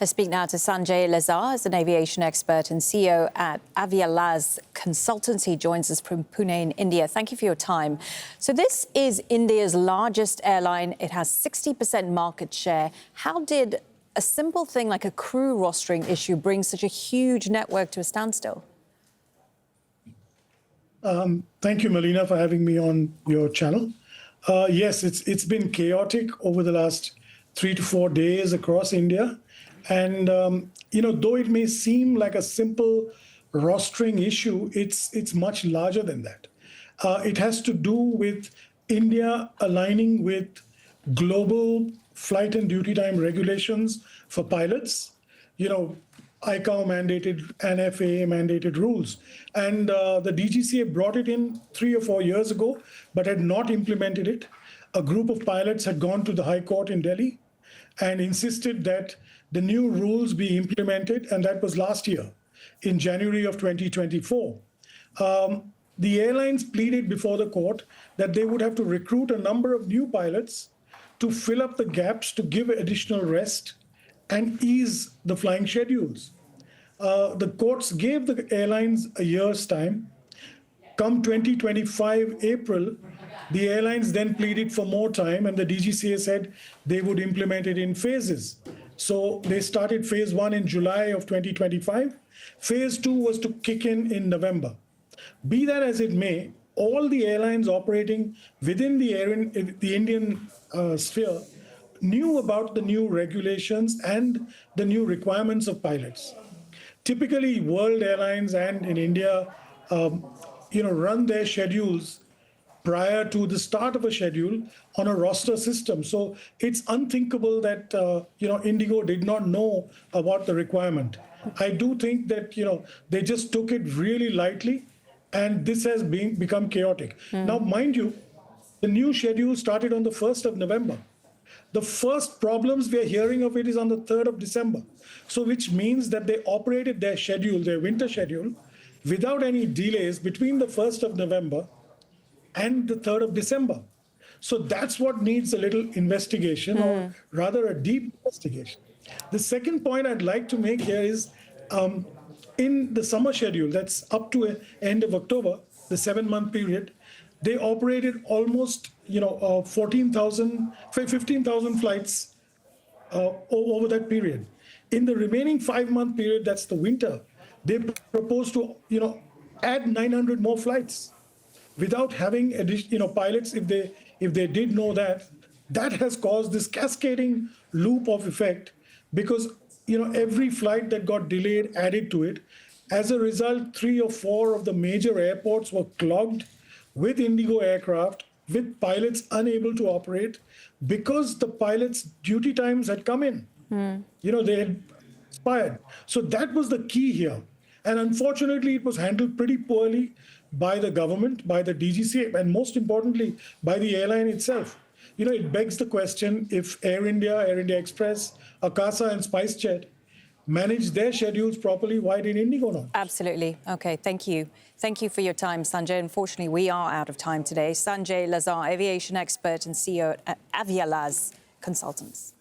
Let's speak now to Sanjay Lazar, as an aviation expert and CEO at Aviation Consultancy. Joins us from Pune in India. Thank you for your time. So this is India's largest airline. It has 60% market share. How did a simple thing like a crew rostering issue bring such a huge network to a standstill? Thank you, Melina, for having me on your channel. Yes, it's been chaotic over the last 3 to 4 days across India. And, though it may seem like a simple rostering issue, it's much larger than that. It has to do with India aligning with global flight and duty time regulations for pilots, ICAO mandated and FAA mandated rules. And the DGCA brought it in 3 or 4 years ago, but had not implemented it. A group of pilots had gone to the High Court in Delhi and insisted that the new rules be implemented, and that was last year, in January of 2024. The airlines pleaded before the court that they would have to recruit a number of new pilots to fill up the gaps, to give additional rest and ease the flying schedules. The courts gave the airlines a year's time. Come 2025 April, the airlines then pleaded for more time, and the DGCA said they would implement it in phases. So they started phase 1 in July of 2025. Phase 2 was to kick in November. Be that as it may, all the airlines operating within the Indian sphere knew about the new regulations and the new requirements of pilots. Typically, world airlines and in India, run their schedules prior to the start of a schedule on a roster system. So it's unthinkable that, Indigo did not know about the requirement. I do think that, they just took it really lightly, and this has become chaotic. Now, mind you, the new schedule started on the 1st of November. The first problems we are hearing of it is on the 3rd of December. So which means that they operated their schedule, their winter schedule, without any delays between the 1st of November and the 3rd of December. So that's what needs a little investigation, or rather a deep investigation. The second point I'd like to make here is in the summer schedule, that's up to end of October, the 7-month period, they operated almost 15,000 flights over that period. In the remaining 5-month period, that's the winter, they proposed to add 900 more flights without having pilots. If they did know that has caused this cascading loop of effect, because every flight that got delayed added to it. As a result, 3 or 4 of the major airports were clogged with Indigo aircraft, with pilots unable to operate because the pilots' duty times had come in. They had expired. So that was the key here. And unfortunately, it was handled pretty poorly by the government, by the DGCA, and most importantly, by the airline itself. It begs the question, if Air India Express, Akasa and SpiceJet manage their schedules properly, why did Indigo not? Absolutely. OK, thank you. Thank you for your time, Sanjay. Unfortunately, we are out of time today. Sanjay Lazar, aviation expert and CEO at Aviation Consultants.